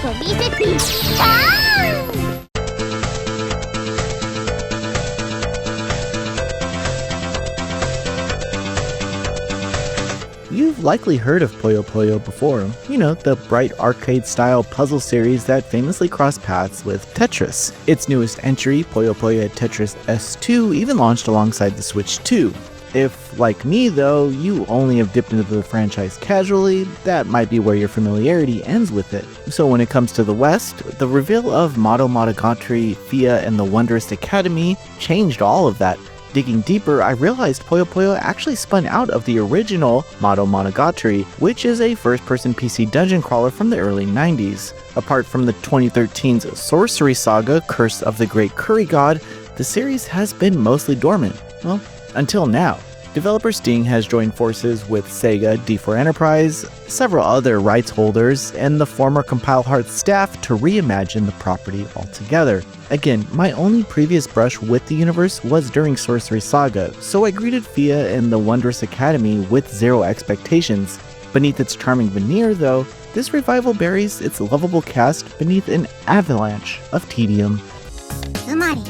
と見せてYou've likely heard of Puyo Puyo before. You know, the bright arcade-style puzzle series that famously crossed paths with Tetris. Its newest entry, Puyo Puyo Tetris S2, even launched alongside the Switch 2. If, like me though, you only have dipped into the franchise casually, that might be where your familiarity ends with it. So when it comes to the West, the reveal of Mado Monogatari, Fia, and the Wondrous Academy changed all of that. Digging deeper, I realized Puyo Puyo actually spun out of the original Mado Monogatari, which is a first-person PC dungeon crawler from the early 90s. Apart from the 2013's sorcery saga, Curse of the Great Curry God, the series has been mostly dormant. Well, until now. Developer Sting has joined forces with Sega, D4 Enterprise, several other rights holders, and the former Compile Hearts staff to reimagine the property altogether. Again, my only previous brush with the universe was during Sorcery Saga, so I greeted Fia and the Wondrous Academy with zero expectations. Beneath its charming veneer, though, this revival buries its lovable cast beneath an avalanche of tedium. つまり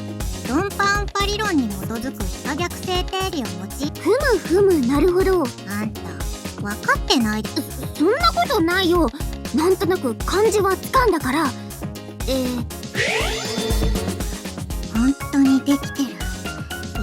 論破音波理論に基づく不可逆性定理を用いふむなるほどあんた分かってないそんなことないよなんとなく漢字はつかんだから本当にできてる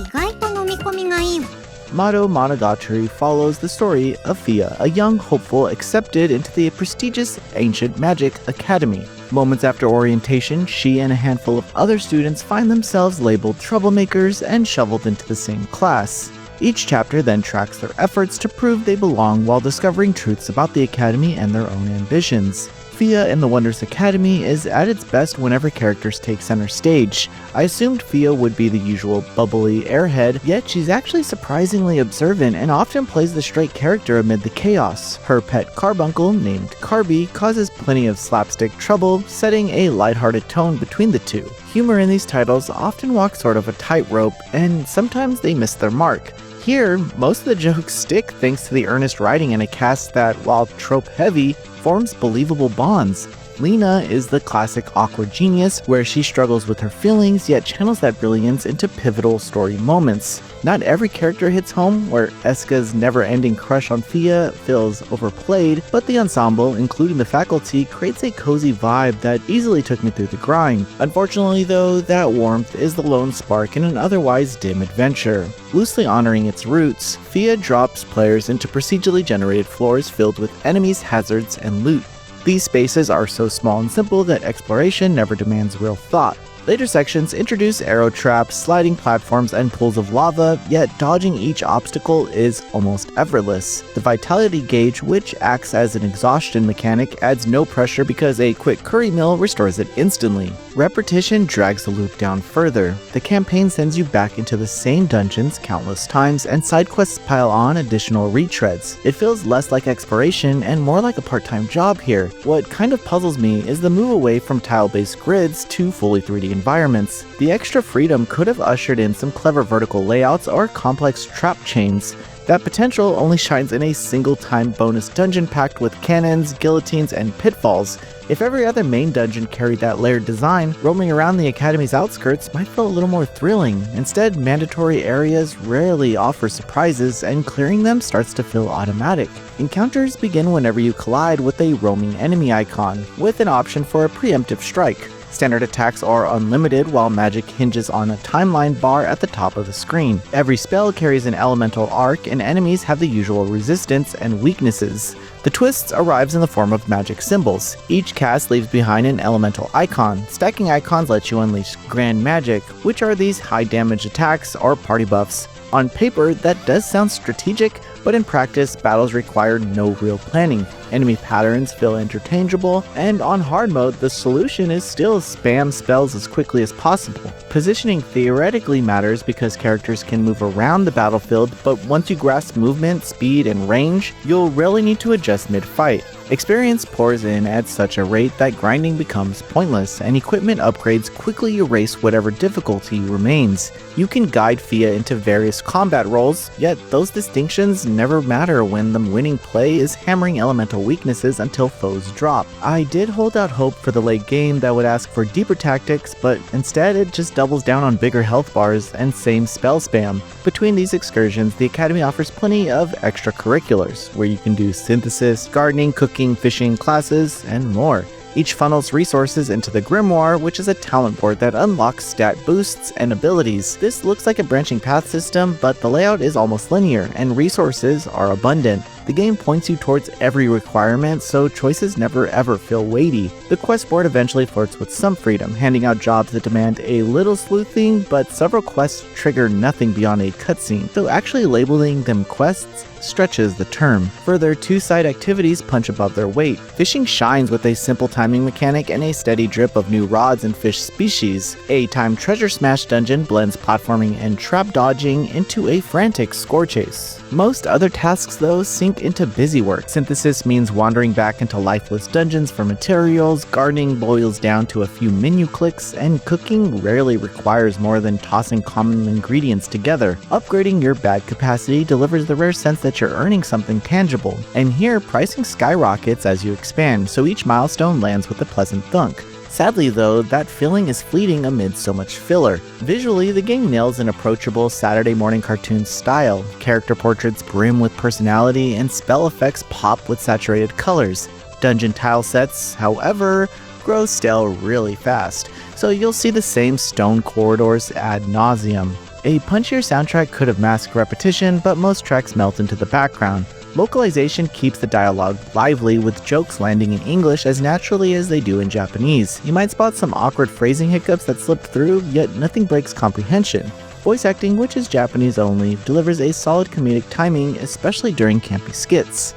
意外と飲み込みがいいわ Mado Monogatari follows the story of Fia, a young hopeful accepted into the prestigious Ancient Magic Academy. Moments after orientation, she and a handful of other students find themselves labeled troublemakers and shoveled into the same class. Each chapter then tracks their efforts to prove they belong while discovering truths about the academy and their own ambitions. Fia in the Wondrous Academy is at its best whenever characters take center stage. I assumed Fia would be the usual bubbly airhead, yet she's actually surprisingly observant and often plays the straight character amid the chaos. Her pet carbuncle, named Carby, causes plenty of slapstick trouble, setting a lighthearted tone between the two. Humor in these titles often walks sort of a tightrope, and sometimes they miss their mark. Here, most of the jokes stick thanks to the earnest writing in a cast that, while trope-heavy, forms believable bonds. Lena is the classic awkward genius, where she struggles with her feelings yet channels that brilliance into pivotal story moments. Not every character hits home, where Eska's never-ending crush on Fia feels overplayed, but the ensemble, including the faculty, creates a cozy vibe that easily took me through the grind. Unfortunately though, that warmth is the lone spark in an otherwise dim adventure. Loosely honoring its roots, Fia drops players into procedurally generated floors filled with enemies, hazards, and loot. These spaces are so small and simple that exploration never demands real thought. Later sections introduce arrow traps, sliding platforms, and pools of lava, yet dodging each obstacle is almost effortless. The vitality gauge, which acts as an exhaustion mechanic, adds no pressure because a quick curry meal restores it instantly. Repetition drags the loop down further. The campaign sends you back into the same dungeons countless times, and side quests pile on additional retreads. It feels less like exploration and more like a part-time job here. What kind of puzzles me is the move away from tile-based grids to fully 3D environments. The extra freedom could have ushered in some clever vertical layouts or complex trap chains. That potential only shines in a single-time bonus dungeon packed with cannons, guillotines, and pitfalls. If every other main dungeon carried that layered design, roaming around the academy's outskirts might feel a little more thrilling. Instead, mandatory areas rarely offer surprises, and clearing them starts to feel automatic. Encounters begin whenever you collide with a roaming enemy icon, with an option for a preemptive strike. Standard attacks are unlimited, while magic hinges on a timeline bar at the top of the screen. Every spell carries an elemental arc, and enemies have the usual resistance and weaknesses. The twist arrives in the form of magic symbols. Each cast leaves behind an elemental icon. Stacking icons lets you unleash grand magic, which are these high damage attacks or party buffs. On paper, that does sound strategic, but in practice, battles require no real planning. Enemy patterns feel interchangeable, and on hard mode, the solution is still spam spells as quickly as possible. Positioning theoretically matters because characters can move around the battlefield, but once you grasp movement, speed, and range, you'll rarely need to adjust mid-fight. Experience pours in at such a rate that grinding becomes pointless, and equipment upgrades quickly erase whatever difficulty remains. You can guide Fia into various combat roles, yet those distinctions never matter when the winning play is hammering elemental weaknesses until foes drop. I did hold out hope for the late game that would ask for deeper tactics, but instead it just doubles down on bigger health bars and same spell spam. Between these excursions, the Academy offers plenty of extracurriculars, where you can do synthesis, gardening, cooking, fishing, classes, and more. Each funnels resources into the Grimoire, which is a talent board that unlocks stat boosts and abilities. This looks like a branching path system, but the layout is almost linear, and resources are abundant. The game points you towards every requirement, so choices never ever feel weighty. The quest board eventually flirts with some freedom, handing out jobs that demand a little sleuthing, but several quests trigger nothing beyond a cutscene, though actually labeling them quests stretches the term. Further, two side activities punch above their weight. Fishing shines with a simple timing mechanic and a steady drip of new rods and fish species. A timed treasure smash dungeon blends platforming and trap dodging into a frantic score chase. Most other tasks, though, sink into busy work. Synthesis means wandering back into lifeless dungeons for materials, gardening boils down to a few menu clicks, and cooking rarely requires more than tossing common ingredients together. Upgrading your bag capacity delivers the rare sense that you're earning something tangible, and here pricing skyrockets as you expand, so each milestone lands with a pleasant thunk. Sadly though, that feeling is fleeting amid so much filler. Visually, the game nails an approachable Saturday morning cartoon style. Character portraits brim with personality, and spell effects pop with saturated colors. Dungeon tile sets, however, grow stale really fast, so you'll see the same stone corridors ad nauseum. A punchier soundtrack could have masked repetition, but most tracks melt into the background. Localization keeps the dialogue lively, with jokes landing in English as naturally as they do in Japanese. You might spot some awkward phrasing hiccups that slip through, yet nothing breaks comprehension. Voice acting, which is Japanese only, delivers a solid comedic timing, especially during campy skits.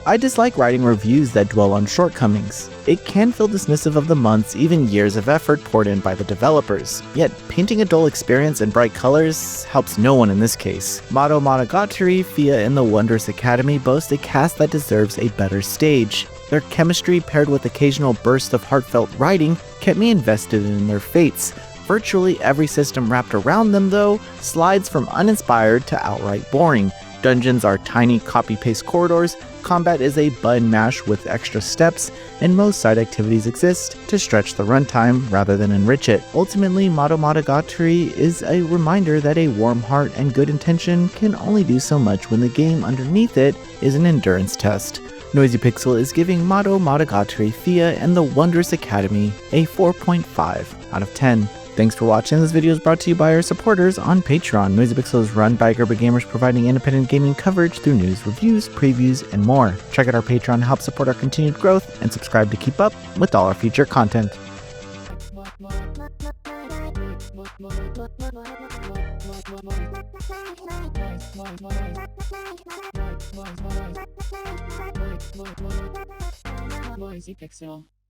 I dislike writing reviews that dwell on shortcomings. It can feel dismissive of the months, even years of effort poured in by the developers. Yet, painting a dull experience in bright colors helps no one in this case. Mado Monogatari, Fia, and the Wondrous Academy boast a cast that deserves a better stage. Their chemistry, paired with occasional bursts of heartfelt writing, kept me invested in their fates. Virtually every system wrapped around them, though, slides from uninspired to outright boring. Dungeons are tiny copy-paste corridors, combat is a button mash with extra steps, and most side activities exist to stretch the runtime rather than enrich it. Ultimately, Mado Monogatari is a reminder that a warm heart and good intention can only do so much when the game underneath it is an endurance test. Noisy Pixel is giving Mado Monogatari, Fia, and the Wondrous Academy a 4.5 out of 10. Thanks for watching. This video is brought to you by our supporters on Patreon. Noisy Pixel is run by a group of gamers providing independent gaming coverage through news, reviews, previews, and more. Check out our Patreon to help support our continued growth, and subscribe to keep up with all our future content. Noisy Pixel.